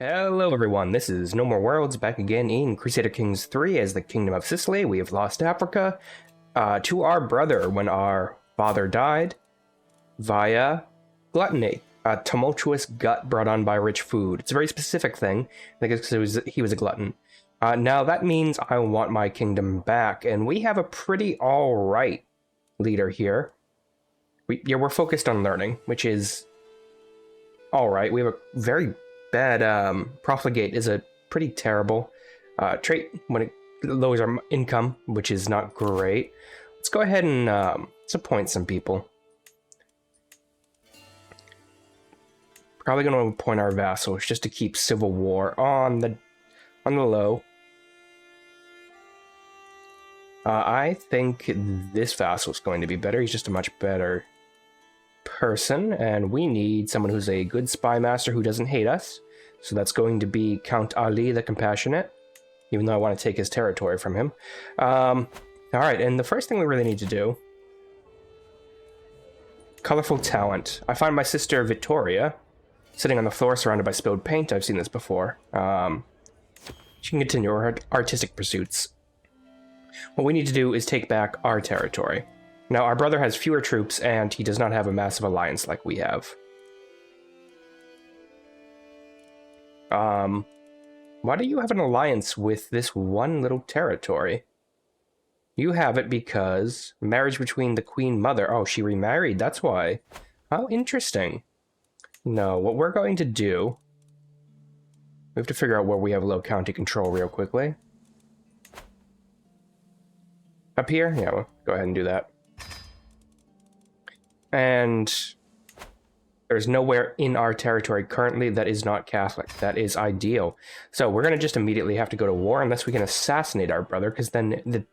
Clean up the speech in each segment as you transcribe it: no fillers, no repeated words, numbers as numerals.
Hello everyone, this is No More Worlds back again in Crusader Kings 3 as the Kingdom of Sicily. We have lost Africa to our brother when our father died via gluttony, a tumultuous gut brought on by rich food. It's a very specific thing, I think it's because he was a glutton. Now that means I want my kingdom back, and we have a pretty alright leader here. We're focused on learning, which is alright. We have a very bad profligate is a pretty terrible trait when it lowers our income, which is not great. Let's go ahead and let's appoint some people. Probably going to appoint our vassals just to keep civil war on the low. I think this vassal is going to be better. He's just a much better person, and we need someone who's a good spy master who doesn't hate us. So that's going to be Count Ali the Compassionate, even though I want to take his territory from him. Alright, and the first thing we really need to do, colorful talent. I find my sister Victoria sitting on the floor surrounded by spilled paint. I've seen this before. She can continue her artistic pursuits. What we need to do is take back our territory. Now, our brother has fewer troops, and he does not have a massive alliance like we have. Why do you have an alliance with this one little territory? You have it because marriage between the Queen Mother. Oh, she remarried, that's why. How interesting. No, what we're going to do... We have to figure out where we have low county control real quickly. Up here? Yeah, we'll go ahead and do that. And there's nowhere in our territory currently that is not Catholic. That is ideal. So we're going to just immediately have to go to war unless we can assassinate our brother, because then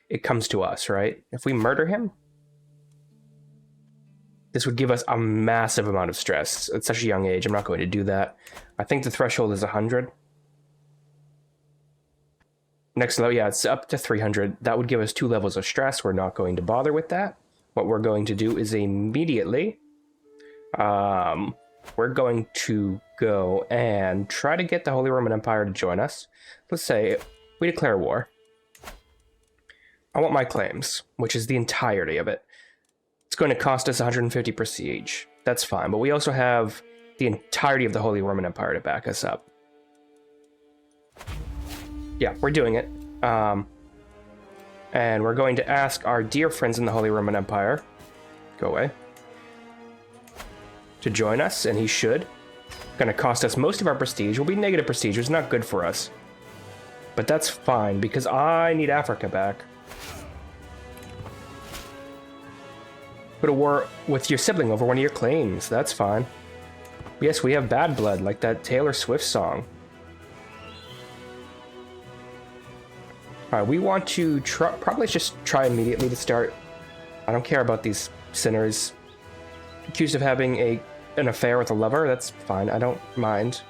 it comes to us, right? If we murder him, this would give us a massive amount of stress at such a young age. I'm not going to do that. I think the threshold is 100. Next level, yeah, it's up to 300. That would give us 2 levels of stress. We're not going to bother with that. What we're going to do is immediately, we're going to go and try to get the Holy Roman Empire to join us. Let's say we declare war. I want my claims, which is the entirety of it. It's going to cost us 150 prestige. That's fine, but we also have the entirety of the Holy Roman Empire to back us up. Yeah, we're doing it. And we're going to ask our dear friends in the Holy Roman Empire, go away, to join us, and he should. Going to cost us most of our prestige. Will be negative prestige. It's not good for us. But that's fine, because I need Africa back. Go to war with your sibling over one of your claims. That's fine. Yes, we have bad blood, like that Taylor Swift song. Alright, we want to probably just try immediately to start. I don't care about these sinners accused of having an affair with a lover. That's fine. I don't mind.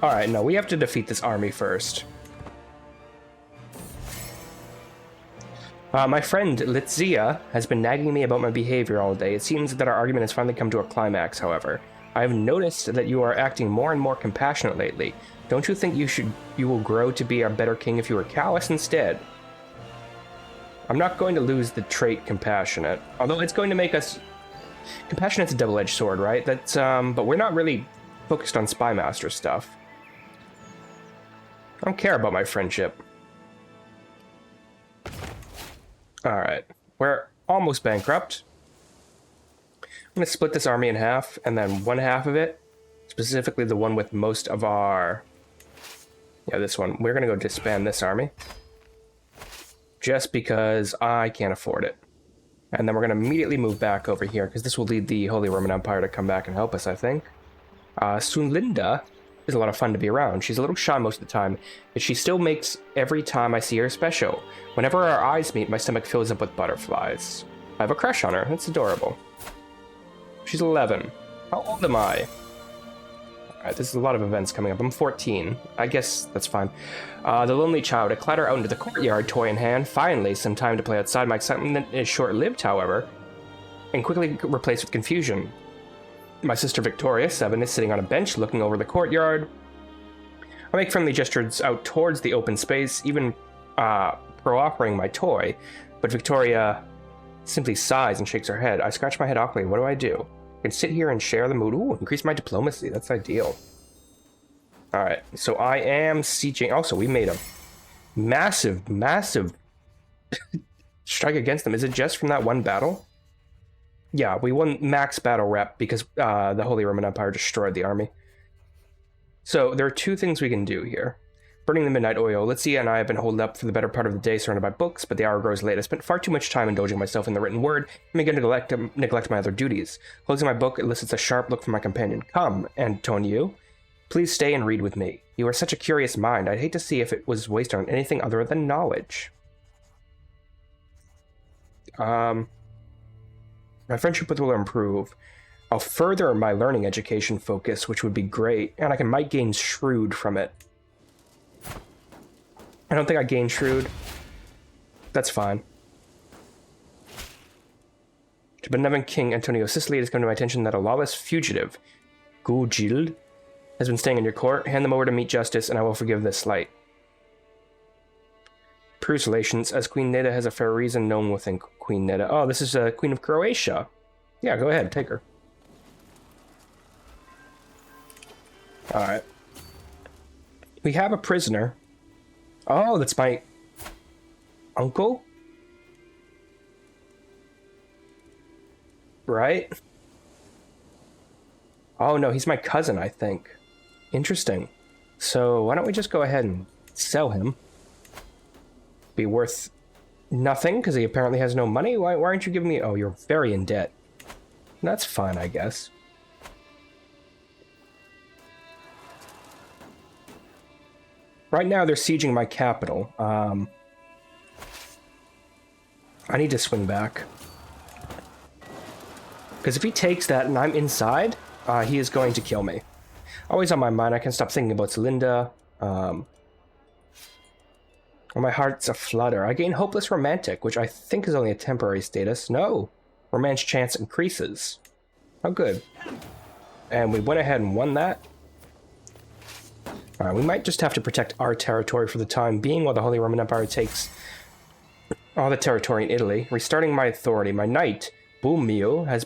Alright, no, we have to defeat this army first. My friend Litzia has been nagging me about my behavior all day. It seems that our argument has finally come to a climax, however. I have noticed that you are acting more and more compassionate lately. Don't you think you will grow to be a better king if you were callous instead? I'm not going to lose the trait compassionate, although it's going to make us... Compassionate's a double-edged sword, right? That's but we're not really focused on spy master stuff. I don't care about my friendship. Alright, we're almost bankrupt. I'm going to split this army in half, and then one half of it, specifically the one with most of our... Yeah, this one. We're going to go disband this army. Just because I can't afford it. And then we're going to immediately move back over here, because this will lead the Holy Roman Empire to come back and help us, I think. Sunlinda is a lot of fun to be around. She's a little shy most of the time, but she still makes every time I see her special. Whenever our eyes meet, my stomach fills up with butterflies. I have a crush on her. That's adorable. She's 11. How old am I? Alright, there's a lot of events coming up. I'm 14. I guess that's fine. The lonely child. I clatter out into the courtyard, toy in hand. Finally, some time to play outside. My excitement is short-lived, however, and quickly replaced with confusion. My sister Victoria, 7, is sitting on a bench looking over the courtyard. I make friendly gestures out towards the open space, even pro-offering my toy, but Victoria simply sighs and shakes her head. I scratch my head awkwardly. What do I do? I can sit here and share the mood. Ooh, increase my diplomacy. That's ideal. Alright, so I am sieging. Also, we made a massive, massive strike against them. Is it just from that one battle? Yeah, we won max battle rep because the Holy Roman Empire destroyed the army. So there are two things we can do here. Burning the midnight oil. Litsia and I have been holed up for the better part of the day surrounded by books, but the hour grows late. I spent far too much time indulging myself in the written word and began to neglect my other duties. Closing my book elicits a sharp look from my companion. Come, Antonio. Please stay and read with me. You are such a curious mind. I'd hate to see if it was wasted on anything other than knowledge. My friendship with will improve. I'll further my learning education focus, which would be great, and I might gain shrewd from it. I don't think I gain shrewd. That's fine. To benevolent King Antonio of Sicily, it has come to my attention that a lawless fugitive, Gugil, has been staying in your court. Hand them over to meet justice, and I will forgive this slight. Prue's relations, as Queen Neda has a fair reason known within Queen Neda. Oh, this is Queen of Croatia. Yeah, go ahead, take her. Alright. We have a prisoner. Oh, that's my uncle? Right? Oh no, he's my cousin, I think. Interesting. So why don't we just go ahead and sell him? Be worth nothing, because he apparently has no money? Why aren't you giving me... Oh, you're very in debt. That's fine, I guess. Right now, they're sieging my capital. I need to swing back. Because if he takes that and I'm inside, he is going to kill me. Always on my mind, I can't stop thinking about Celinda. My heart's aflutter. I gain Hopeless Romantic, which I think is only a temporary status. No. Romance chance increases. Oh, good. And we went ahead and won that. Alright, we might just have to protect our territory for the time being while the Holy Roman Empire takes all the territory in Italy. Restarting my authority. My knight, Boomio, has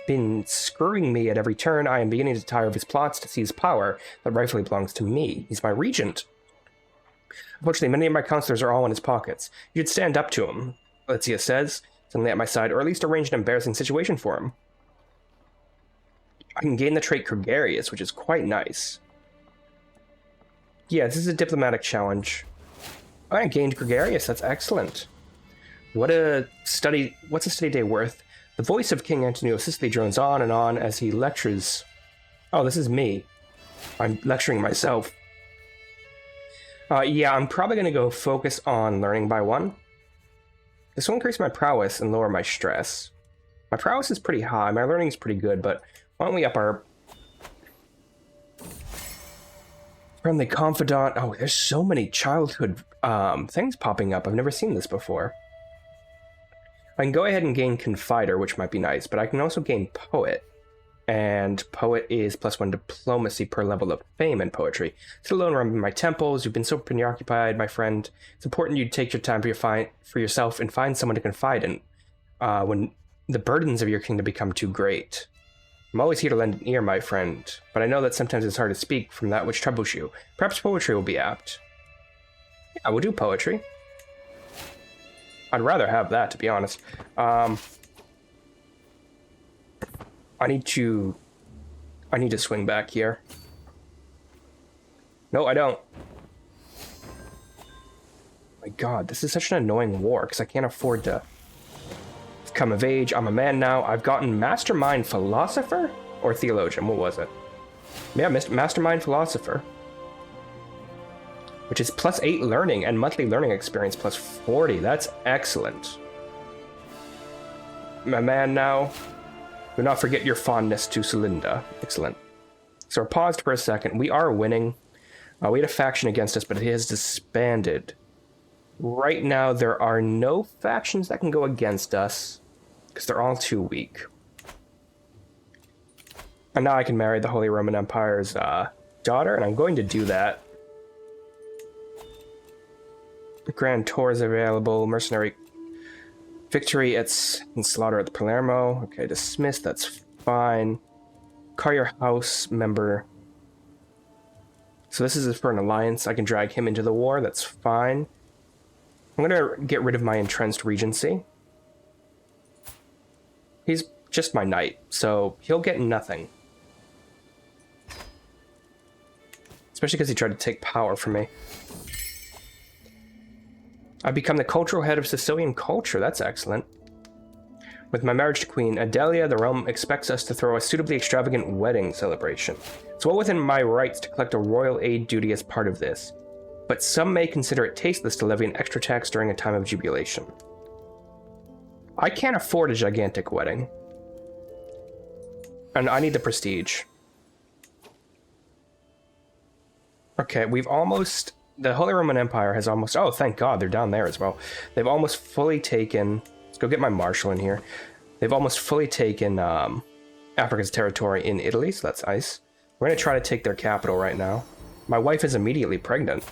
been screwing me at every turn. I am beginning to tire of his plots to seize power that rightfully belongs to me. He's my regent. Unfortunately, many of my counselors are all in his pockets. You should stand up to him, Litsia says, suddenly at my side, or at least arrange an embarrassing situation for him. I can gain the trait gregarious, which is quite nice. Yeah, this is a diplomatic challenge. I gained gregarious, that's excellent. What's a study day worth? The voice of King Antonio of Sicily drones on and on as he lectures. Oh, this is me. I'm lecturing myself. Yeah, I'm probably going to go focus on learning by 1. This will increase my prowess and lower my stress. My prowess is pretty high, my learning is pretty good, but why don't we up our... Friendly confidant. Oh, there's so many childhood things popping up. I've never seen this before. I can go ahead and gain Confider, which might be nice, but I can also gain Poet. And Poet is +1 diplomacy per level of fame in poetry. Sit alone around my temples. You've been so preoccupied, my friend. It's important you take your time for yourself and find someone to confide in when the burdens of your kingdom become too great. I'm always here to lend an ear, my friend, but I know that sometimes it's hard to speak from that which troubles you. Perhaps poetry will be apt. Yeah, we'll do poetry. I'd rather have that, to be honest. I need to swing back here. No, I don't. My god, this is such an annoying war, because I can't afford to come of age. I'm a man now. I've gotten Mastermind Philosopher? Or Theologian, what was it? Yeah, Mastermind Philosopher. Which is +8 learning and monthly learning experience +40. That's excellent. I'm a man now. Do not forget your fondness to Celinda. Excellent. So I paused for a second. We are winning. We had a faction against us, but it has disbanded. Right now, there are no factions that can go against us, because they're all too weak. And now I can marry the Holy Roman Empire's daughter, and I'm going to do that. Grand Tour is available. Mercenary victory and slaughter at the Palermo. Okay, dismiss, that's fine. Call your house member. So this is for an alliance. I can drag him into the war, that's fine. I'm going to get rid of my entrenched regency. He's just my knight, so he'll get nothing. Especially because he tried to take power from me. I've become the cultural head of Sicilian culture. That's excellent. With my marriage to Queen Adelia, the realm expects us to throw a suitably extravagant wedding celebration. It's well within my rights to collect a royal aid duty as part of this, but some may consider it tasteless to levy an extra tax during a time of jubilation. I can't afford a gigantic wedding. And I need the prestige. Okay, we've almost... The Holy Roman Empire has almost... Oh, thank God, they're down there as well. They've almost fully taken... Let's go get my marshal in here. They've almost fully taken Africa's territory in Italy, so that's nice. We're going to try to take their capital right now. My wife is immediately pregnant.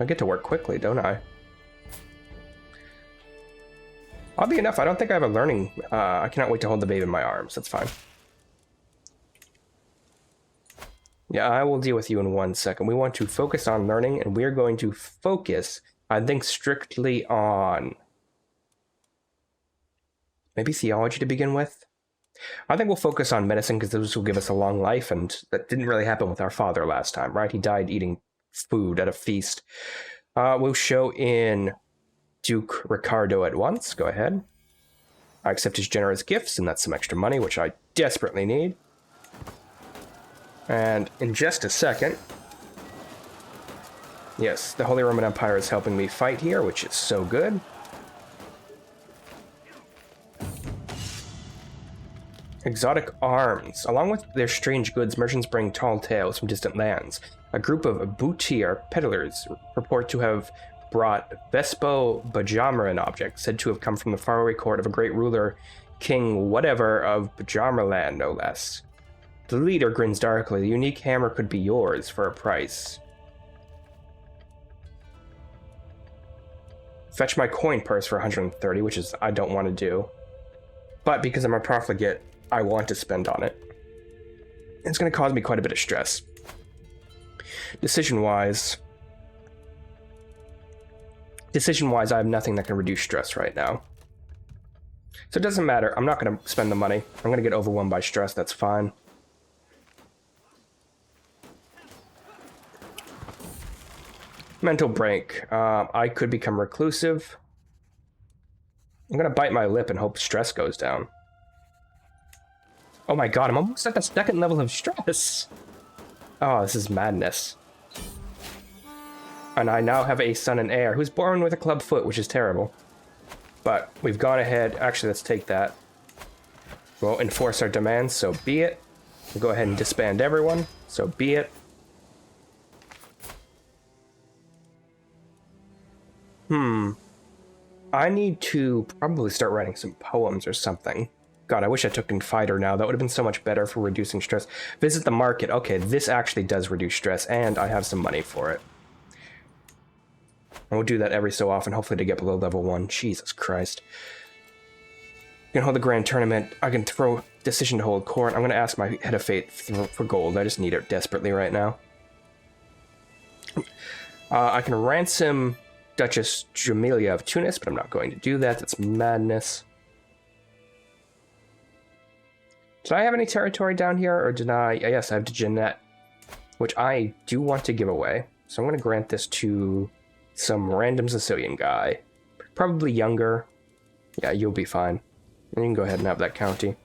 I get to work quickly, don't I? Oddly enough, I don't think I have a learning... I cannot wait to hold the baby in my arms. That's fine. Yeah, I will deal with you in 1 second. We want to focus on learning, and we're going to focus, I think, strictly on... maybe theology to begin with? I think we'll focus on medicine, because this will give us a long life, and that didn't really happen with our father last time, right? He died eating food at a feast. We'll show in Duke Ricardo at once. Go ahead. I accept his generous gifts, and that's some extra money, which I desperately need. And in just a second... Yes, the Holy Roman Empire is helping me fight here, which is so good. Exotic arms. Along with their strange goods, merchants bring tall tales from distant lands. A group of booty or peddlers report to have brought Vespo Bajamaran objects, said to have come from the faraway court of a great ruler, King whatever of Bajamarland, no less. The leader grins darkly. The unique hammer could be yours for a price. Fetch my coin purse for 130, which is I don't want to do. But because I'm a profligate, I want to spend on it. It's going to cause me quite a bit of stress. Decision-wise, I have nothing that can reduce stress right now. So it doesn't matter. I'm not going to spend the money. I'm going to get overwhelmed by stress. That's fine. Mental break. I could become reclusive. I'm going to bite my lip and hope stress goes down. Oh my god, I'm almost at the second level of stress. Oh, this is madness. And I now have a son and heir who's born with a club foot, which is terrible. But we've gone ahead. Actually, let's take that. We'll enforce our demands, so be it. We'll go ahead and disband everyone, so be it. I need to probably start writing some poems or something. God, I wish I took in fighter now. That would have been so much better for reducing stress. Visit the market. Okay, this actually does reduce stress, and I have some money for it. And we'll do that every so often, hopefully to get below level 1. Jesus Christ. I can hold the grand tournament. I can throw decision to hold court. I'm going to ask my head of fate for gold. I just need it desperately right now. I can ransom Duchess Jamelia of Tunis, but I'm not going to do that. That's madness. Did I have any territory down here, or did I? Yes, I have to Jeanette, which I do want to give away. So I'm going to grant this to some random Sicilian guy. Probably younger. Yeah, you'll be fine. And you can go ahead and have that county.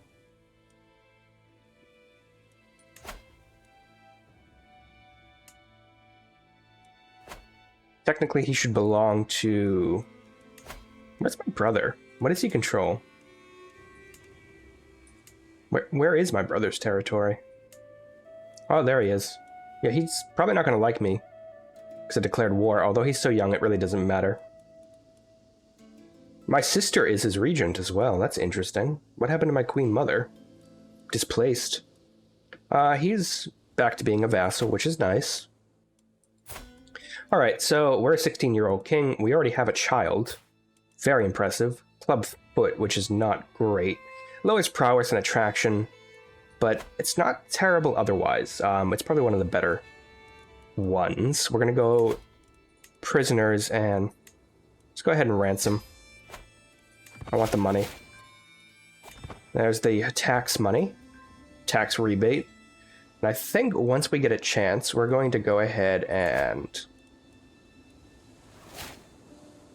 Technically, he should belong to... Where's my brother? What does he control? Where is my brother's territory? Oh, there he is. Yeah, he's probably not going to like me because I declared war. Although he's so young, it really doesn't matter. My sister is his regent as well. That's interesting. What happened to my queen mother? Displaced. He's back to being a vassal, which is nice. All right, so we're a 16-year-old king. We already have a child. Very impressive. Club foot, which is not great. Lowers prowess and attraction, but it's not terrible otherwise. It's probably one of the better ones. We're going to go prisoners and let's go ahead and ransom. I want the money. There's the tax money, tax rebate. And I think once we get a chance, we're going to go ahead and...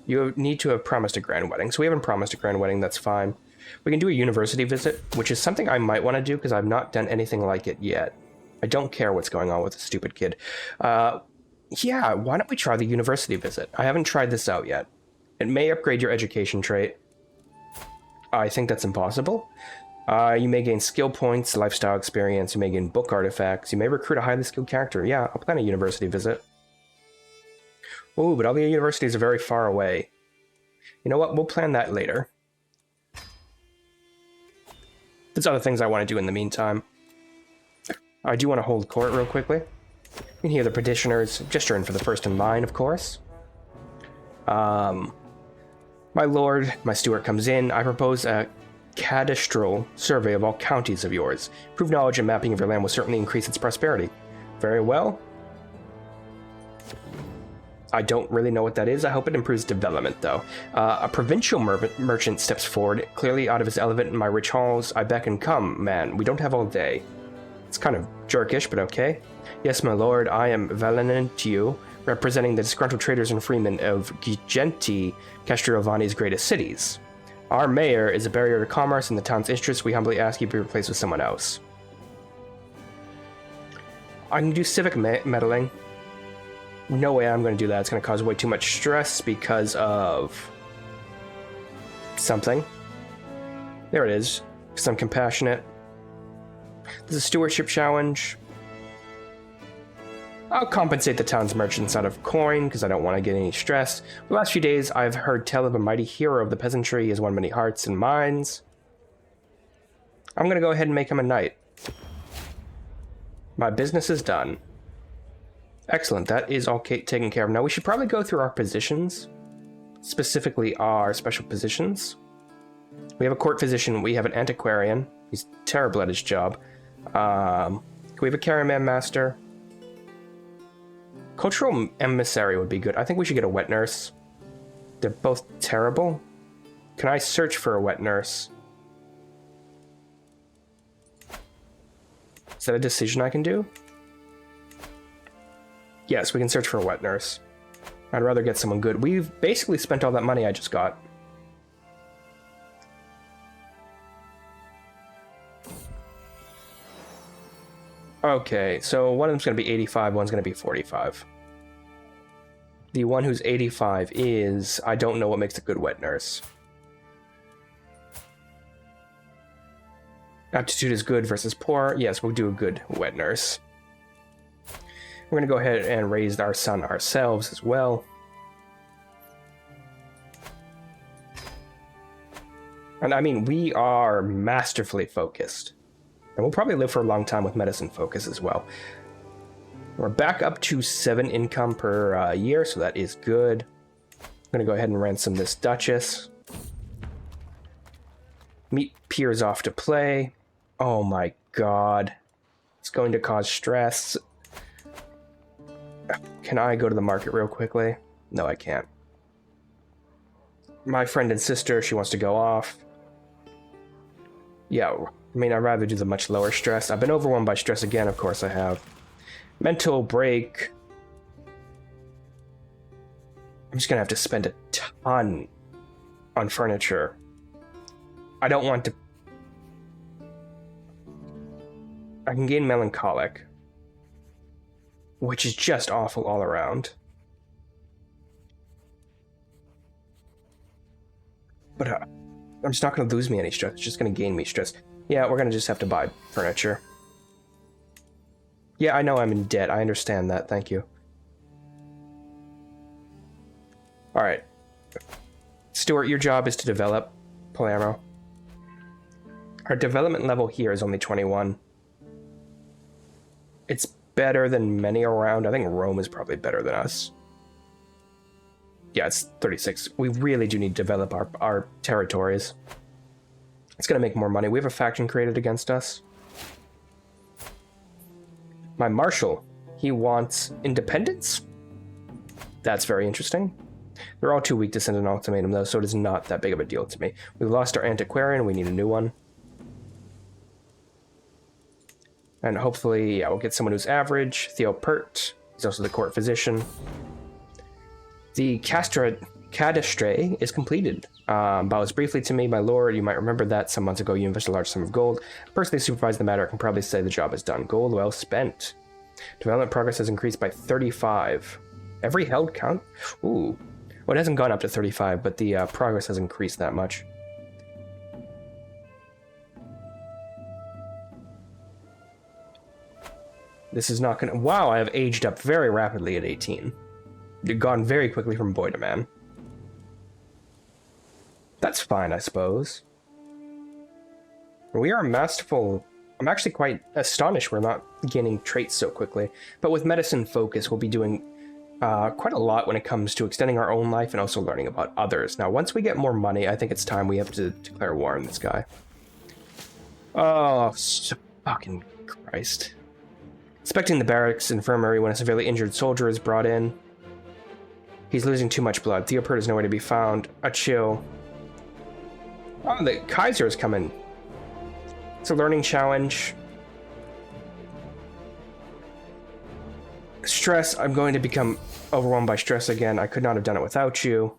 You need to have promised a grand wedding. So we haven't promised a grand wedding, that's fine. We can do a university visit, which is something I might want to do because I've not done anything like it yet. I don't care what's going on with the stupid kid. Yeah, why don't we try the university visit? I haven't tried this out yet. It may upgrade your education trait. I think that's impossible. You may gain skill points, lifestyle experience, you may gain book artifacts, you may recruit a highly skilled character. Yeah, I'll plan a university visit. Oh, but all the universities are very far away. You know what? We'll plan that later. There's other things I want to do in the meantime. I do want to hold court real quickly. You can hear the petitioners gesturing for the first in line, of course. My lord, my steward comes in. I propose a cadastral survey of all counties of yours. Improved knowledge and mapping of your land will certainly increase its prosperity. Very well. I don't really know what that is. I hope it improves development, though. A provincial merchant steps forward, clearly out of his element in my rich halls. I beckon, come, man, we don't have all day. It's kind of jerkish, but okay. Yes, my lord, I am Valentio, representing the disgruntled traders and freemen of Gigenti, Castrovillo's greatest cities. Our mayor is a barrier to commerce in the town's interests. We humbly ask you to be replaced with someone else. I can do civic meddling. No way I'm going to do that. It's going to cause way too much stress because of something. There it is. Because I'm compassionate. There's a stewardship challenge. I'll compensate the town's merchants out of coin because I don't want to get any stress. The last few days, I've heard tell of a mighty hero of the peasantry. He has won many hearts and minds. I'm going to go ahead and make him a knight. My business is done. Excellent, that is all taken care of. Now we should probably go through our positions, specifically our special positions. We have a court physician, we have an antiquarian. He's terrible at his job. We have a carryman master. Cultural emissary would be good. I think we should get a wet nurse. They're both terrible. Can I search for a wet nurse? Is that a decision I can do? Yes, we can search for a wet nurse. I'd rather get someone good. We've basically spent all that money I just got. Okay, so one of them's going to be 85, one's going to be 45. The one who's 85 is... I don't know what makes a good wet nurse. Aptitude is good versus poor. Yes, we'll do a good wet nurse. We're going to go ahead and raise our son ourselves as well. And I mean, we are masterfully focused. And we'll probably live for a long time with medicine focus as well. We're back up to 7 income per year, so that is good. I'm going to go ahead and ransom this Duchess. Meet peers off to play. Oh my god. It's going to cause stress. Can I go to the market real quickly? No, I can't. My friend and sister, she wants to go off. Yeah, I mean, I'd rather do the much lower stress. I've been overwhelmed by stress again, of course I have. Mental break. I'm just gonna have to spend a ton on furniture. I don't want to... I can gain melancholic, which is just awful all around. But I'm just not going to lose me any stress. It's just going to gain me stress. Yeah, we're going to just have to buy furniture. Yeah, I know I'm in debt. I understand that. Thank you. Alright. Stuart, your job is to develop Palermo. Our development level here is only 21. It's better than many around. I think Rome is probably better than us. Yeah, it's 36. We really do need to develop our territories. It's going to make more money. We have a faction created against us. My marshal, he wants independence? That's very interesting. They're all too weak to send an ultimatum, though, so it is not that big of a deal to me. We've lost our antiquarian. We need a new one. And hopefully, yeah, we'll get someone who's average. Theo Pert. He's also the court physician. The cadastre is completed. Bows briefly to me, my lord. You might remember that some months ago you invested a large sum of gold. Personally supervised the matter. I can probably say the job is done. Gold well spent. Development progress has increased by 35. Every held count? Ooh. Well, it hasn't gone up to 35, but the progress has increased that much. This is not gonna... Wow, I have aged up very rapidly at 18. You've gone very quickly from boy to man. That's fine, I suppose. We are masterful. I'm actually quite astonished we're not gaining traits so quickly. But with medicine focus, we'll be doing quite a lot when it comes to extending our own life and also learning about others. Now, once we get more money, I think it's time we have to declare war on this guy. Oh, fucking Christ. Inspecting the barracks infirmary when a severely injured soldier is brought in. He's losing too much blood. Theopert is nowhere to be found. A chill. Oh, the Kaiser is coming. It's a learning challenge. Stress. I'm going to become overwhelmed by stress again. I could not have done it without you.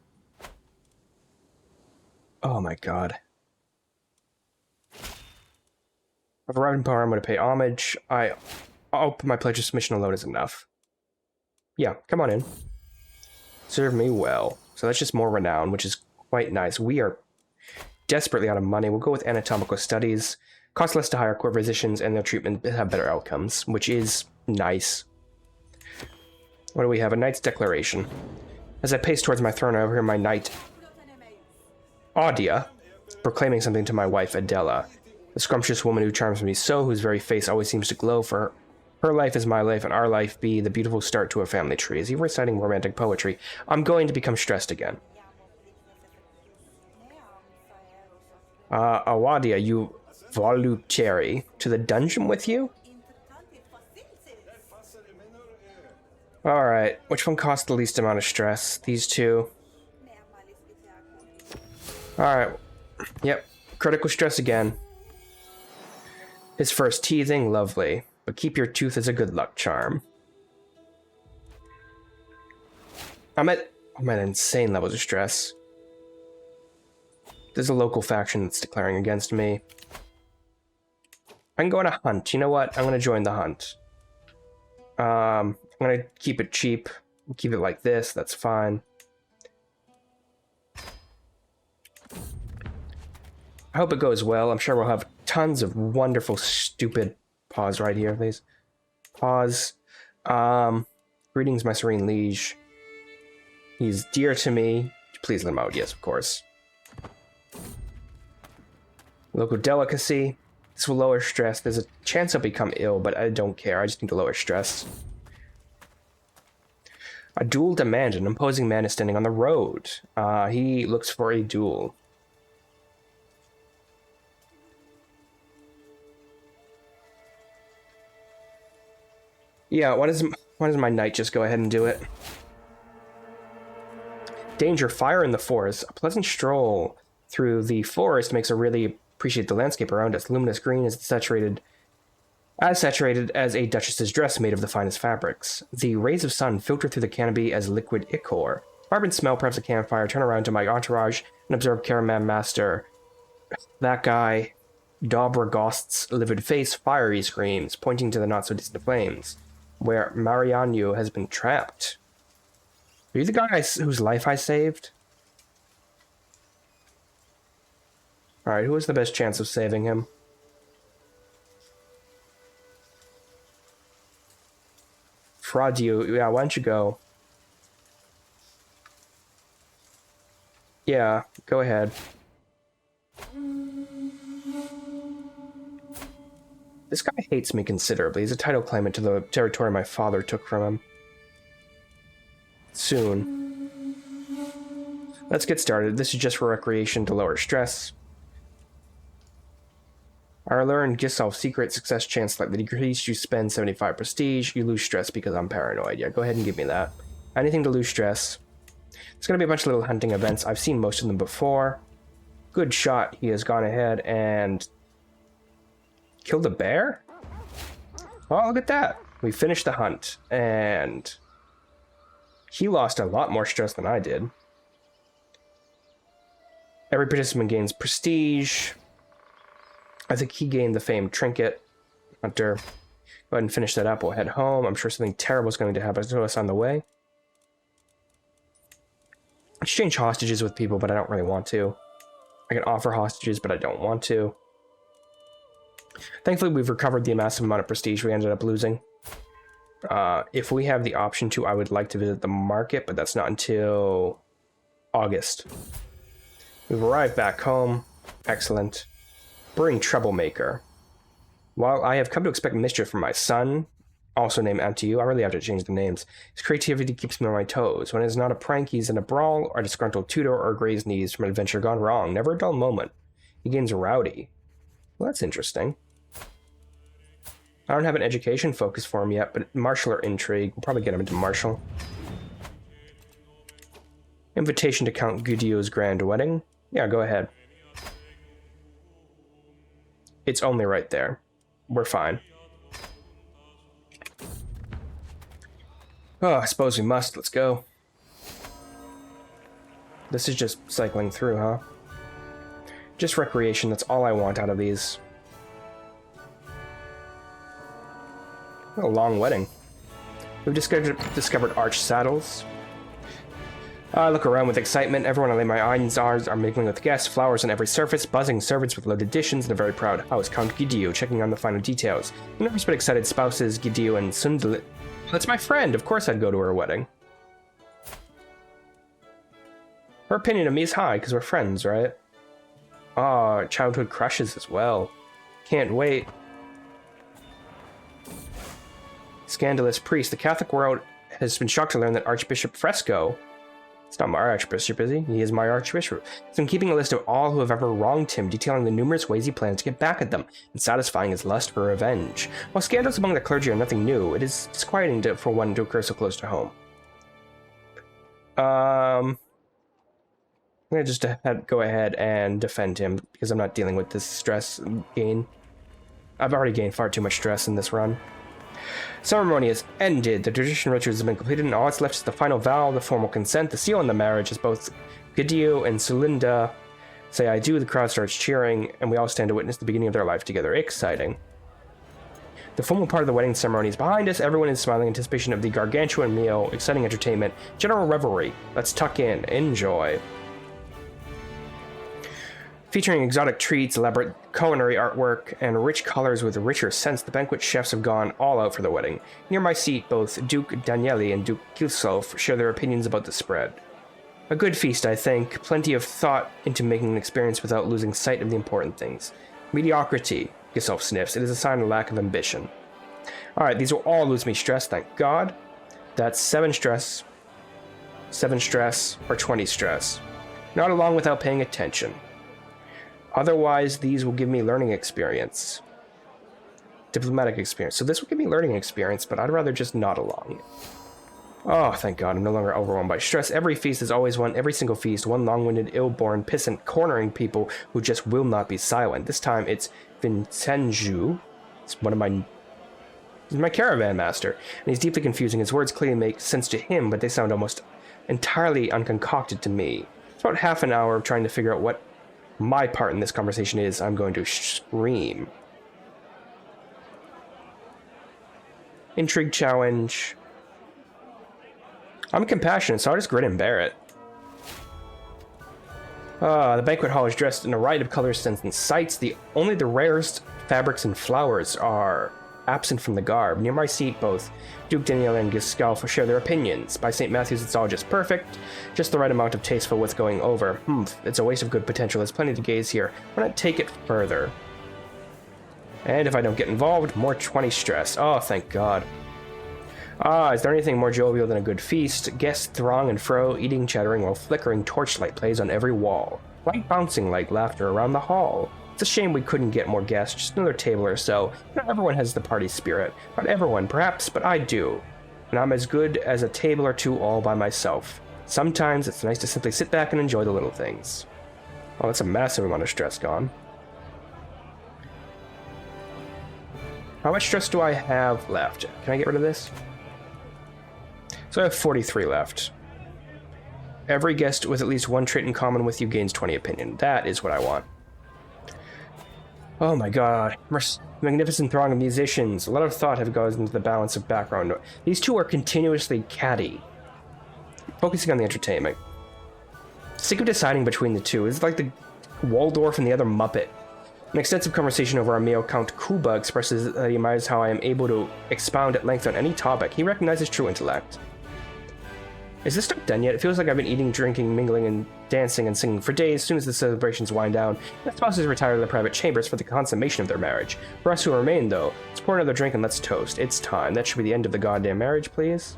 Oh my god. I've arrived in power. I'm going to pay homage. Oh, my pledge of submission alone is enough. Yeah, come on in. Serve me well. So that's just more renown, which is quite nice. We are desperately out of money. We'll go with anatomical studies. Cost less to hire court physicians, and their treatment have better outcomes, which is nice. What do we have? A knight's declaration. As I pace towards my throne, I overhear my knight, Audia, proclaiming something to my wife, Adela, the scrumptious woman who charms me so, whose very face always seems to glow for her. Her life is my life, and our life be the beautiful start to a family tree. Is he reciting romantic poetry? I'm going to become stressed again. Awadia, you voluptuary. To the dungeon with you? Alright, which one costs the least amount of stress? These two. Alright, yep, critical stress again. His first teething, lovely. But keep your tooth as a good luck charm. I'm at insane levels of stress. There's a local faction that's declaring against me. I can go on a hunt. You know what? I'm going to join the hunt. I'm going to keep it cheap. Keep it like this. That's fine. I hope it goes well. I'm sure we'll have tons of wonderful, stupid... Pause right here, please. Pause. Greetings, my serene liege. He's dear to me. Please let him out. Yes, of course. Local delicacy. This will lower stress. There's a chance I'll become ill, but I don't care. I just need to lower stress. A duel demand. An imposing man is standing on the road. He looks for a duel. Yeah, why does my knight just go ahead and do it? Danger, fire in the forest. A pleasant stroll through the forest makes us really appreciate the landscape around us. Luminous green is saturated as a duchess's dress made of the finest fabrics. The rays of sun filter through the canopy as liquid ichor. Vibrant smell, perhaps a campfire. Turn around to my entourage and observe Caraman Master. That guy, Dobragost's livid face, fiery screams, pointing to the not-so-distant flames, where Mariano has been trapped. Are you the guy whose life I saved? Alright, who has the best chance of saving him? Fraudio, yeah, why don't you go? Yeah, go ahead. This guy hates me considerably. He's a title claimant to the territory my father took from him. Soon. Let's get started. This is just for recreation to lower stress. I learned Giself secret success chance slightly decreased. You spend 75 prestige. You lose stress because I'm paranoid. Yeah, go ahead and give me that. Anything to lose stress. There's going to be a bunch of little hunting events. I've seen most of them before. Good shot. He has gone ahead and killed a bear? Oh, look at that. We finished the hunt. And he lost a lot more stress than I did. Every participant gains prestige. I think he gained the famed trinket. Hunter. Go ahead and finish that up. We'll head home. I'm sure something terrible is going to happen to us on the way. Exchange hostages with people, but I don't really want to. I can offer hostages, but I don't want to. Thankfully, we've recovered the massive amount of prestige we ended up losing. If we have the option to, I would like to visit the market, but that's not until August. We've arrived back home. Excellent. Brewing Troublemaker. While I have come to expect mischief from my son, also named MTU, I really have to change the names. His creativity keeps me on my toes. When it is not a prank, he's in a brawl, or a disgruntled tutor, or a grazed knees from an adventure gone wrong. Never a dull moment. He gains rowdy. Well, that's interesting. I don't have an education focus for him yet, but martial or intrigue. We'll probably get him into martial. Invitation to Count Gudio's grand wedding. Yeah, go ahead. It's only right there. We're fine. Oh, I suppose we must. Let's go. This is just cycling through, huh? Just recreation. That's all I want out of these. What a long wedding. We've discovered arch saddles. I look around with excitement. Everyone I lay my eyes on are mingling with guests, flowers on every surface, buzzing servants with loaded dishes, and a very proud house. Count Gidio checking on the final details. Nervous but excited spouses, Gidio and Sundal. That's my friend. Of course I'd go to her wedding. Her opinion of me is high, because we're friends, right? Ah, childhood crushes as well. Can't wait. Scandalous priest. The Catholic world has been shocked to learn that Archbishop Fresco... It's not my archbishop, is he? He is my archbishop. He's been keeping a list of all who have ever wronged him, detailing the numerous ways he plans to get back at them, and satisfying his lust for revenge. While scandals among the clergy are nothing new, it is disquieting for one to occur so close to home. I'm gonna just go ahead and defend him, because I'm not dealing with this stress gain. I've already gained far too much stress in this run. Ceremony is ended. The tradition rituals have been completed, and all that's left is the final vow, the formal consent, the seal, and the marriage. As both Gidio and Sulinda say I do, the crowd starts cheering, and we all stand to witness the beginning of their life together. Exciting. The formal part of the wedding ceremony is behind us. Everyone is smiling in anticipation of the gargantuan meal, exciting entertainment, general revelry. Let's tuck in. Enjoy. Featuring exotic treats, elaborate culinary artwork, and rich colors with richer scents, the banquet chefs have gone all out for the wedding. Near my seat, both Duke Daniele and Duke Gilsolf share their opinions about the spread. A good feast, I think. Plenty of thought into making an experience without losing sight of the important things. Mediocrity, Gilsolf sniffs. It is a sign of lack of ambition. Alright, these will all lose me stress, thank God. That's 7 stress, or 20 stress. Not along without paying attention. Otherwise, these will give me learning experience. Diplomatic experience. So this will give me learning experience, but I'd rather just nod along. Oh, thank God, I'm no longer overwhelmed by stress. Every feast is always one, every single feast, one long-winded, ill-born pissant cornering people who just will not be silent. This time it's Vincenju. It's he's my caravan master, and he's deeply confusing. His words clearly make sense to him, but they sound almost entirely unconcocted to me. It's about half an hour of trying to figure out what my part in this conversation is. I'm going to scream. Intrigue challenge. I'm compassionate, so I'll just grin and bear it. The banquet hall is dressed in a riot of colors, scents, and sights. Only the rarest fabrics and flowers are absent from the garb. Near my seat, both Duke Daniel and Giscalf share their opinions. By St. Matthew's, it's all just perfect. Just the right amount of taste for what's going over. It's a waste of good potential. There's plenty to gaze here. Why not take it further? And if I don't get involved, more 20 stress. Oh, thank God. Ah, is there anything more jovial than a good feast? Guests throng and fro, eating, chattering, while flickering torchlight plays on every wall. Light bouncing like laughter around the hall. It's a shame we couldn't get more guests, just another table or so. Not everyone has the party spirit. Not everyone, perhaps, but I do. And I'm as good as a table or two all by myself. Sometimes it's nice to simply sit back and enjoy the little things. Oh, that's a massive amount of stress gone. How much stress do I have left? Can I get rid of this? So I have 43 left. Every guest with at least one trait in common with you gains 20 opinion. That is what I want. Oh my god. Magnificent throng of musicians. A lot of thought have gone into the balance of background. These two are continuously catty. Focusing on the entertainment. Sick of deciding between the two. It's like the Waldorf and the other Muppet. An extensive conversation over our meal, Count Kuba expresses that he admires how I am able to expound at length on any topic. He recognizes true intellect. Is this not done yet? It feels like I've been eating, drinking, mingling, and dancing and singing for days. As soon as the celebrations wind down, the spouses retire to their private chambers for the consummation of their marriage. For us who remain, though, let's pour another drink and let's toast. It's time. That should be the end of the goddamn marriage, please.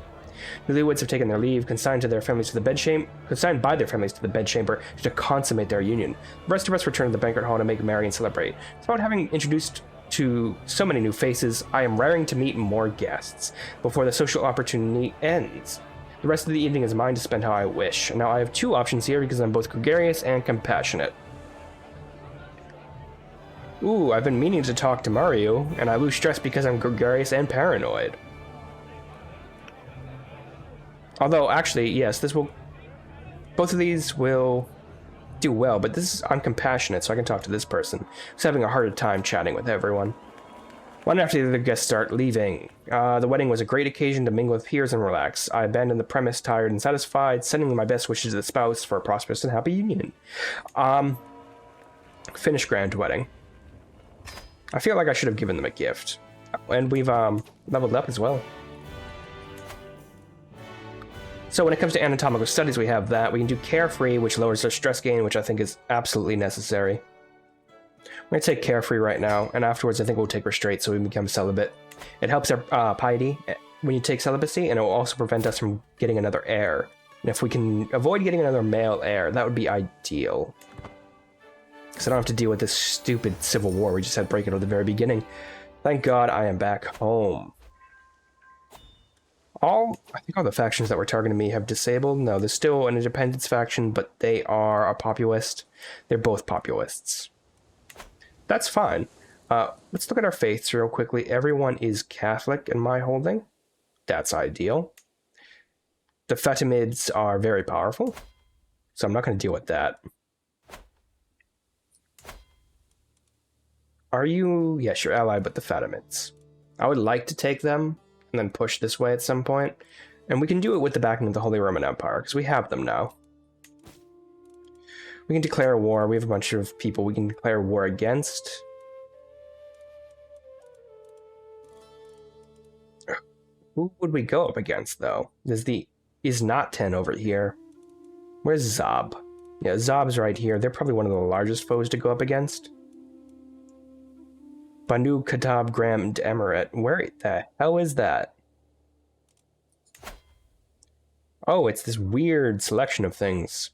Newlyweds have taken their leave, consigned by their families to the bedchamber to consummate their union. The rest of us return to the banquet hall to make merry and celebrate. Despite having introduced to so many new faces, I am raring to meet more guests before the social opportunity ends. The rest of the evening is mine to spend how I wish. Now I have two options here because I'm both gregarious and compassionate. Ooh, I've been meaning to talk to Mario, and I lose stress because I'm gregarious and paranoid. Although, actually, yes, both of these will do well, but I'm compassionate, so I can talk to this person who's having a harder time chatting with everyone. One after the other guests start leaving. The wedding was a great occasion to mingle with peers and relax. I abandoned the premise, tired and satisfied, sending my best wishes to the spouse for a prosperous and happy union. Finished grand wedding. I feel like I should have given them a gift. And we've leveled up as well. So when it comes to anatomical studies, we have that. We can do carefree, which lowers our stress gain, which I think is absolutely necessary. I'm going to take carefree right now, and afterwards I think we'll take restraint so we become celibate. It helps our piety when you take celibacy, and it will also prevent us from getting another heir. And if we can avoid getting another male heir, that would be ideal. Because I don't have to deal with this stupid civil war we just had break out at the very beginning. Thank God I am back home. I think all the factions that were targeting me have disabled. No, there's still an independence faction, but they are a populist. They're both populists. That's fine. Let's look at our faiths real quickly. Everyone is Catholic in my holding. That's ideal. The Fatimids are very powerful, so I'm not going to deal with that. Are you? Yes, you're allied with the Fatimids. I would like to take them and then push this way at some point. And we can do it with the backing of the Holy Roman Empire, because we have them now. We can declare war. We have a bunch of people we can declare war against. Who would we go up against, though? There's the Is-Not-10 over here. Where's Zob? Yeah, Zob's right here. They're probably one of the largest foes to go up against. Banu Khattab Gram Emirate. Where the hell is that? Oh, it's this weird selection of things.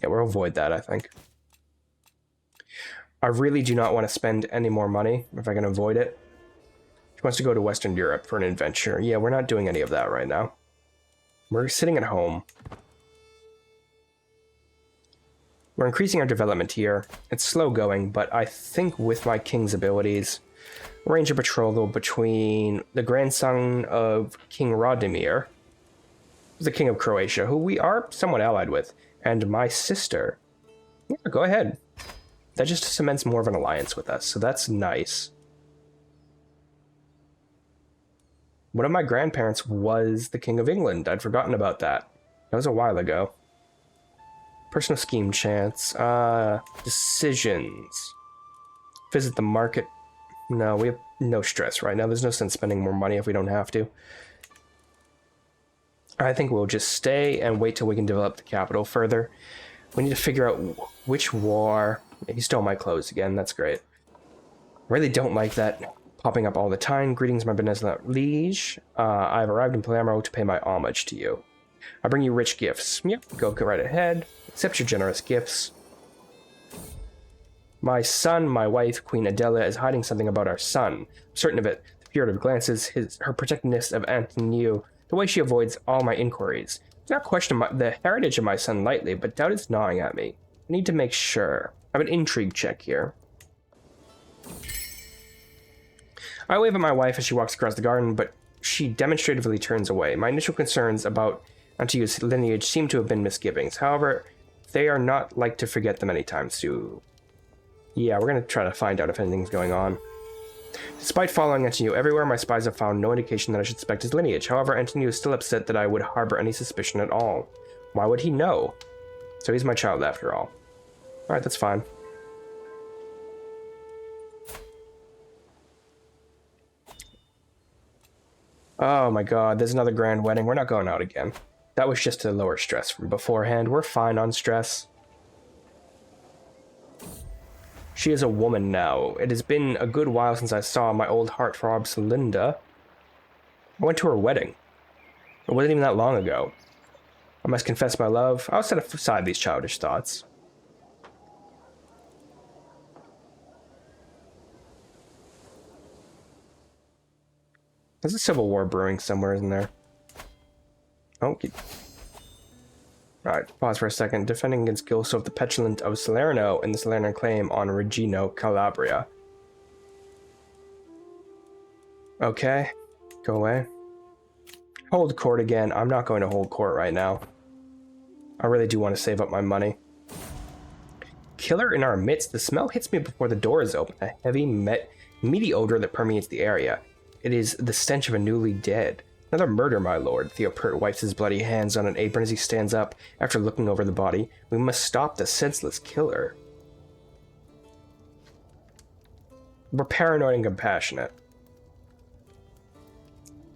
Yeah, we'll avoid that, I think. I really do not want to spend any more money, if I can avoid it. She wants to go to Western Europe for an adventure. Yeah, we're not doing any of that right now. We're sitting at home. We're increasing our development here. It's slow going, but I think with my king's abilities, arrange a betrothal between the grandson of King Radomir, the king of Croatia, who we are somewhat allied with, and my sister. Yeah, go ahead. That just cements more of an alliance with us, so that's nice. One of my grandparents was the King of England. I'd forgotten about that. That was a while ago. Personal scheme chance. Decisions. Visit the market. No, we have no stress right now. There's no sense spending more money if we don't have to. I think we'll just stay and wait till we can develop the capital further. We need to figure out which war... He stole my clothes again. That's great. Really don't like that popping up all the time. Greetings, my benevolent liege. I've arrived in Palermo to pay my homage to you. I bring you rich gifts. Yep, go right ahead. Accept your generous gifts. My son, my wife, Queen Adela, is hiding something about our son. I'm certain of it. The furtive glances, her protectiveness of Antonio, the way she avoids all my inquiries. Do not question the heritage of my son lightly, but doubt is gnawing at me. I need to make sure. I have an intrigue check here. I wave at my wife as she walks across the garden, but she demonstratively turns away. My initial concerns about Antonio's lineage seem to have been misgivings. However, they are not like to forget them anytime soon. Yeah, we're going to try to find out if anything's going on. Despite following Antonio everywhere, my spies have found no indication that I should suspect his lineage. However, Antonio is still upset that I would harbor any suspicion at all. Why would he know? So he's my child after all. Alright, that's fine. Oh my god, there's another grand wedding. We're not going out again. That was just to lower stress from beforehand. We're fine on stress. She is a woman now. It has been a good while since I saw my old heartthrob Celinda. I went to her wedding. It wasn't even that long ago. I must confess my love. I'll set aside these childish thoughts. There's a civil war brewing somewhere, isn't there? Oh, Alright, pause for a second. Defending against Gilso of the Petulant of Salerno and the Salerno claim on Regino, Calabria. Okay, go away. Hold court again. I'm not going to hold court right now. I really do want to save up my money. Killer in our midst. The smell hits me before the door is open. A heavy, meaty odor that permeates the area. It is the stench of a newly dead. Another murder, my lord. Theopert wipes his bloody hands on an apron as he stands up after looking over the body. We must stop the senseless killer. We're paranoid and compassionate.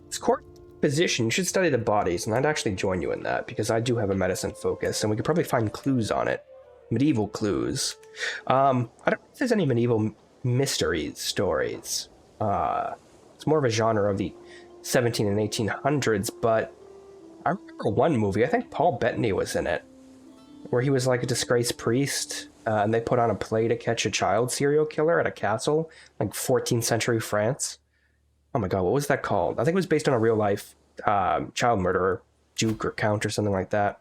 This court position, you should study the bodies, and I'd actually join you in that, because I do have a medicine focus, and we could probably find clues on it. Medieval clues. I don't know if there's any medieval mysteries stories. It's more of a genre of the 17 and 1800s, but I remember one movie, I think Paul Bettany was in it, where he was like a disgraced priest, and they put on a play to catch a child serial killer at a castle, like 14th century France. Oh my god, what was that called? I think it was based on a real life child murderer, duke or count or something like that.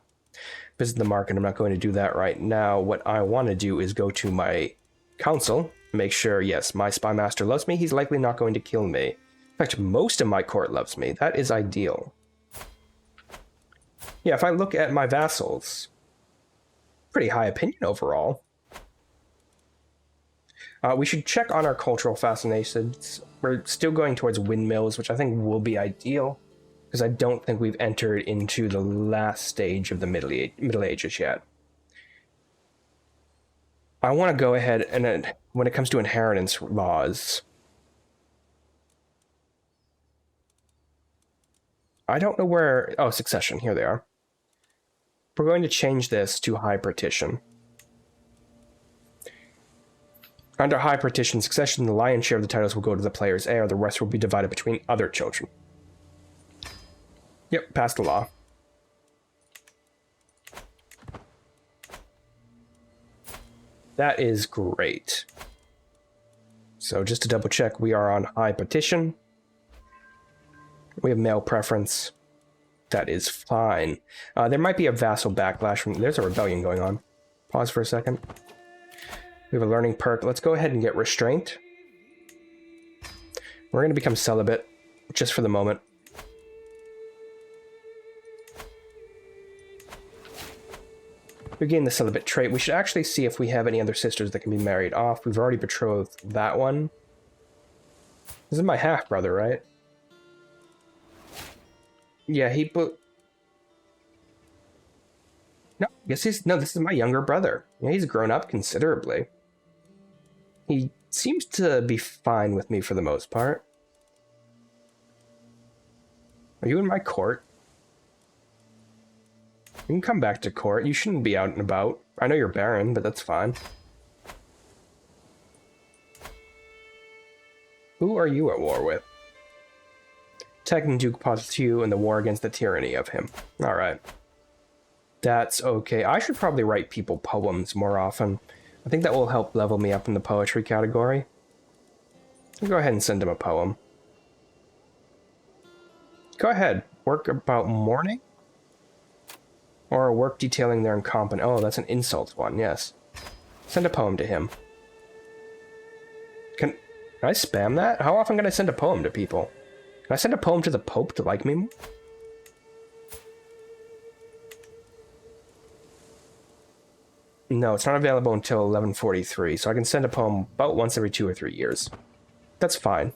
Visit the market. I'm not going to do that right now. What I want to do is go to my council, make sure, yes, my spy master loves me. He's likely not going to kill me. In fact, most of my court loves me. That is ideal. Yeah, if I look at my vassals, pretty high opinion overall. We should check on our cultural fascinations. We're still going towards windmills, which I think will be ideal, because I don't think we've entered into the last stage of the Middle Ages yet. I want to go ahead and, when it comes to inheritance laws, I don't know where... Oh, succession. Here they are. We're going to change this to high partition. Under high partition succession, the lion's share of the titles will go to the player's heir. The rest will be divided between other children. Yep, passed the law. That is great. So just to double check, we are on high partition. We have male preference. That is fine. There might be a vassal backlash from... There's a rebellion going on. Pause for a second. We have a learning perk. Let's go ahead and get restraint. We're going to become celibate, just for the moment. We gain the celibate trait. We should actually see if we have any other sisters that can be married off. We've already betrothed that one. This is my half-brother, right? Yeah, No, this is my younger brother. Yeah, he's grown up considerably. He seems to be fine with me for the most part. Are you in my court? You can come back to court. You shouldn't be out and about. I know you're barren, but that's fine. Who are you at war with? Attacking Duke Ponthieu in the war against the tyranny of him. Alright. That's okay. I should probably write people poems more often. I think that will help level me up in the poetry category. I'll go ahead and send him a poem. Go ahead. Work about mourning? Or work detailing their incompetence. Oh, that's an insult one, yes. Send a poem to him. Can I spam that? How often can I send a poem to people? Can I send a poem to the Pope to like me more? No, it's not available until 1143, so I can send a poem about once every 2 or 3 years. That's fine.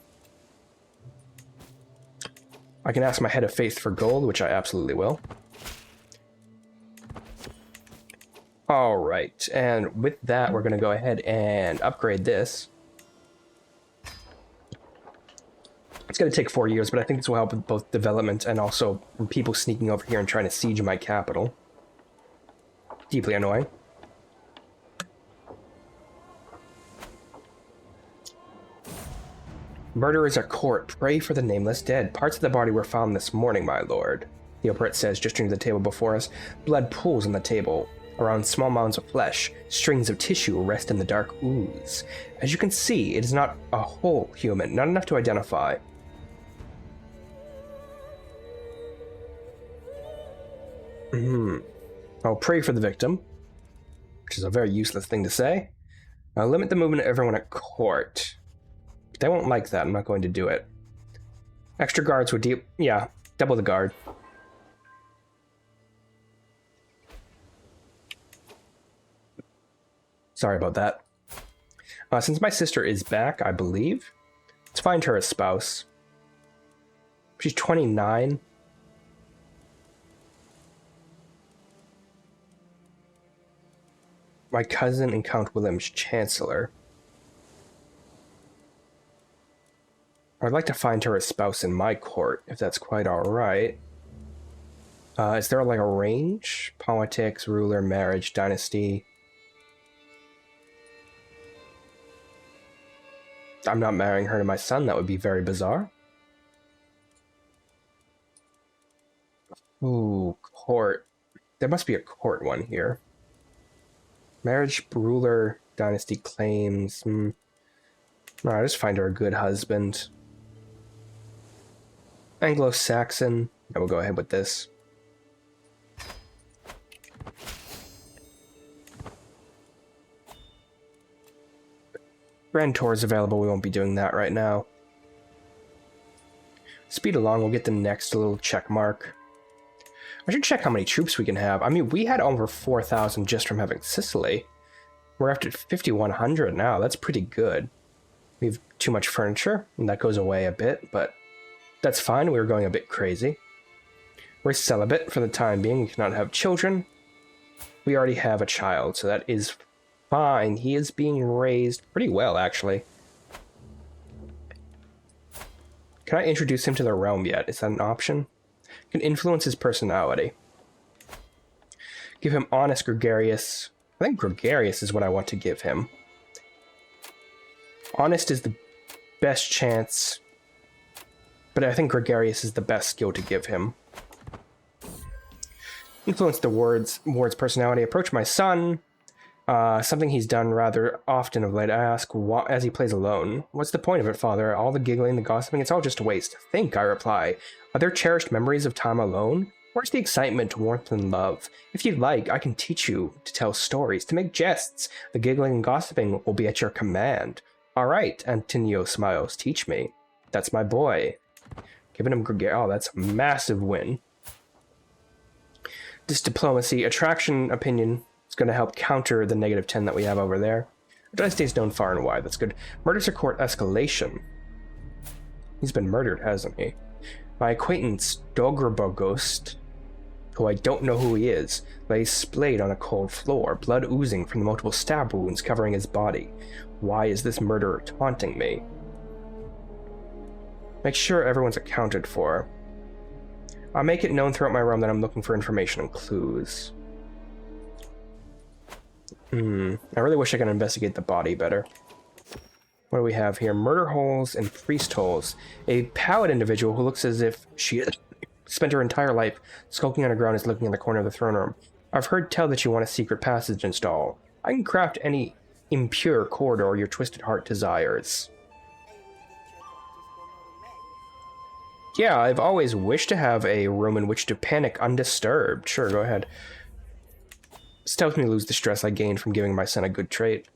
I can ask my head of faith for gold, which I absolutely will. Alright, and with that, we're going to go ahead and upgrade this. It's going to take 4 years, but I think this will help with both development and also people sneaking over here and trying to siege my capital. Deeply annoying. Murderers at court, pray for the nameless dead. Parts of the body were found this morning, my lord. The operette says, gesturing to the table before us. Blood pools on the table. Around small mounds of flesh, strings of tissue rest in the dark ooze. As you can see, it is not a whole human, not enough to identify. I'll pray for the victim, which is a very useless thing to say. I'll limit the movement of everyone at court. They won't like that. I'm not going to do it. Extra guards would double the guard. Sorry about that. Since my sister is back, I believe, let's find her a spouse. She's 29. My cousin and Count William's chancellor. I'd like to find her a spouse in my court, if that's quite alright. Is there like a range? Politics, ruler, marriage, dynasty. I'm not marrying her to my son, that would be very bizarre. Ooh, court. There must be a court one here. Marriage, ruler, dynasty, claims. No, I just find her a good husband. Anglo-Saxon. I will go ahead with this. Grand Tour is available. We won't be doing that right now. Speed along. We'll get the next little check mark. I should check how many troops we can have. I mean, we had over 4,000 just from having Sicily. We're up to 5,100 now. That's pretty good. We have too much furniture, and that goes away a bit, but that's fine. We were going a bit crazy. We're celibate for the time being. We cannot have children. We already have a child, so that is fine. He is being raised pretty well, actually. Can I introduce him to the realm yet? Is that an option? Can influence his personality. Give him honest, gregarious. I think gregarious is what I want to give him. Honest is the best chance, but I think gregarious is the best skill to give him. Influence the ward's personality. Approach my son. Something he's done rather often of late. I ask, as he plays alone, what's the point of it, father? All the giggling, the gossiping, it's all just a waste. Think, I reply. Are there cherished memories of time alone? Where's the excitement, warmth, and love? If you'd like, I can teach you to tell stories, to make jests. The giggling and gossiping will be at your command. All right, Antonio smiles. Teach me. That's my boy. Giving him oh, that's a massive win. This diplomacy, attraction, opinion is going to help counter the negative 10 that we have over there. Dynasty is known far and wide. That's good. Murders to court escalation. He's been murdered, hasn't he? My acquaintance, Dogrbogost, who I don't know who he is, lays splayed on a cold floor, blood oozing from the multiple stab wounds covering his body. Why is this murderer taunting me? Make sure everyone's accounted for. I'll make it known throughout my realm that I'm looking for information and clues. I really wish I could investigate the body better. What do we have here? Murder holes and priest holes. A pallid individual who looks as if she spent her entire life skulking underground is looking in the corner of the throne room. I've heard tell that you want a secret passage installed. I can craft any impure corridor your twisted heart desires. Yeah, I've always wished to have a room in which to panic undisturbed. Sure, go ahead. This helps me lose the stress I gained from giving my son a good trait.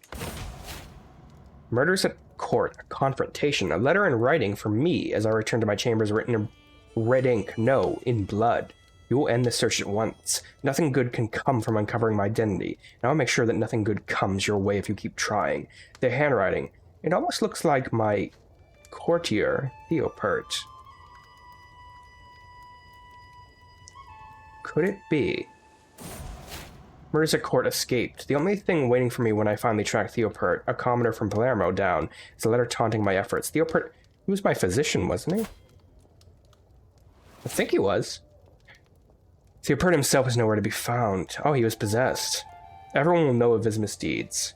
Murders at court, a confrontation, a letter in writing for me as I return to my chambers written in red ink, no, in blood. You will end the search at once. Nothing good can come from uncovering my identity, and I'll make sure that nothing good comes your way if you keep trying. The handwriting, it almost looks like my courtier, Theopert. Could it be? Murders at court escaped. The only thing waiting for me when I finally track Theopert, a commoner from Palermo, down, is a letter taunting my efforts. Theopert, he was my physician, wasn't he? I think he was. Theopert himself is nowhere to be found. Oh, he was possessed. Everyone will know of his misdeeds.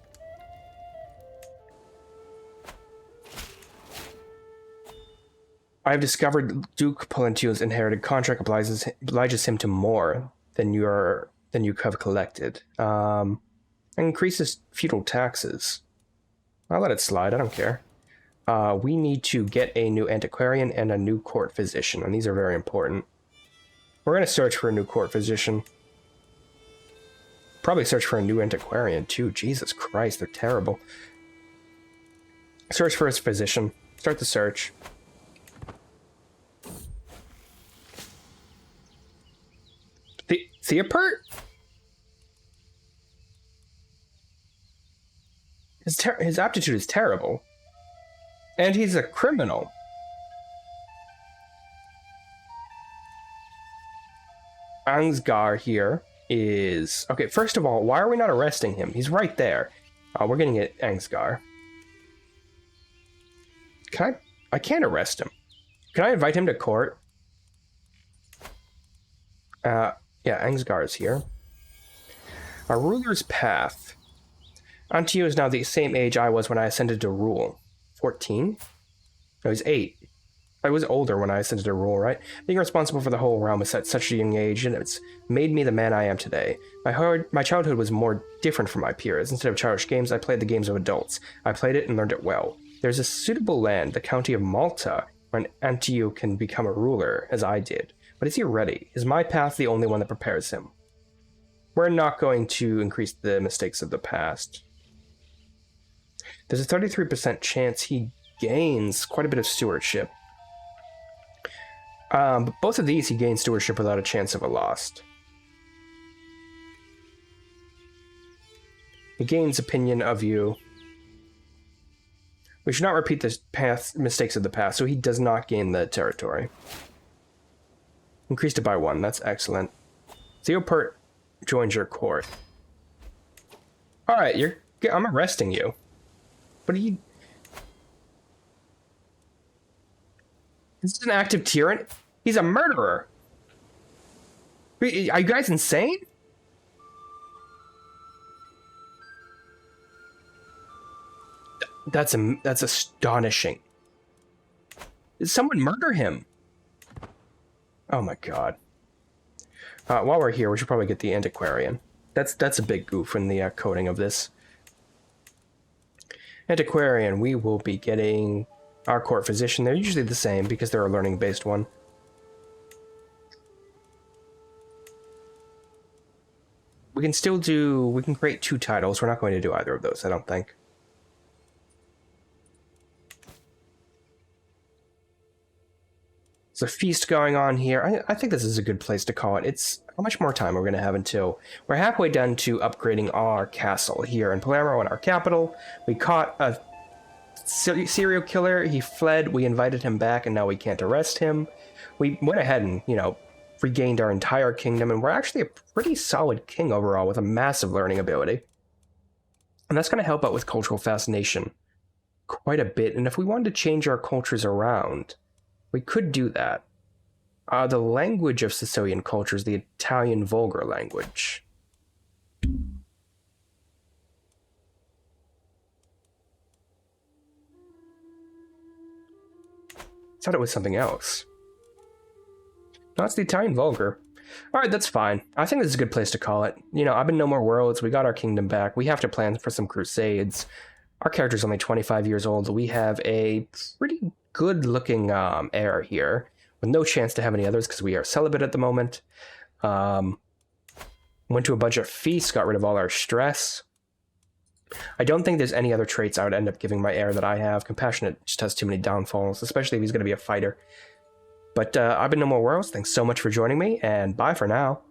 I have discovered Duke Polentio's inherited contract obliges him to more than you have collected. And increases feudal taxes. I'll let it slide, I don't care. We need to get a new antiquarian and a new court physician, and these are very important. We're going to search for a new court physician. Probably search for a new antiquarian, too. Jesus Christ, they're terrible. Search for his physician. Start the search. Theopert? His aptitude is terrible. And he's a criminal. Ansgar here is... Okay, first of all, why are we not arresting him? He's right there. We're getting it, Ansgar. I can't arrest him. Can I invite him to court? Yeah, Ansgar is here. Our ruler's path. Antio is now the same age I was when I ascended to rule. 14? No, he's 8. I was older when I ascended to rule, right? Being responsible for the whole realm is at such a young age, and it's made me the man I am today. My childhood was more different from my peers. Instead of childish games, I played the games of adults. I played it and learned it well. There's a suitable land, the county of Malta, where Antio can become a ruler, as I did. But is he ready? Is my path the only one that prepares him? We're not going to increase the mistakes of the past. There's a 33% chance he gains quite a bit of stewardship. But both of these he gains stewardship without a chance of a lost. He gains opinion of you. We should not repeat the mistakes of the past, so he does not gain the territory. Increased it by 1, that's excellent. Theopert joins your court. Alright, I'm arresting you. What are you... Is this an active tyrant? He's a murderer! Are you guys insane? That's astonishing. Did someone murder him? Oh my god. While we're here, we should probably get the antiquarian. That's a big goof in the coding of this. Antiquarian, we will be getting our court physician. They're usually the same because they're a learning-based one. We can create 2 titles. We're not going to do either of those, I don't think. There's a feast going on here. I think this is a good place to call it. It's how much more time we're going to have until we're halfway done to upgrading our castle here in Palermo, in our capital. We caught a serial killer. He fled. We invited him back, and now we can't arrest him. We went ahead and, regained our entire kingdom, and we're actually a pretty solid king overall with a massive learning ability. And that's going to help out with cultural fascination quite a bit. And if we wanted to change our cultures around, we could do that. The language of Sicilian culture is the Italian vulgar language. thought it was something else. No, it's the Italian Vulgar. Alright, that's fine. I think this is a good place to call it. You know, I've been No More Worlds, we got our kingdom back, we have to plan for some crusades. Our character's only 25 years old, we have a pretty good-looking heir here, with no chance to have any others because we are celibate at the moment. Went to a bunch of feasts, got rid of all our stress. I don't think there's any other traits I would end up giving my heir that I have. Compassionate just has too many downfalls, especially if he's going to be a fighter. But I've been No More Worlds. Thanks so much for joining me, and bye for now.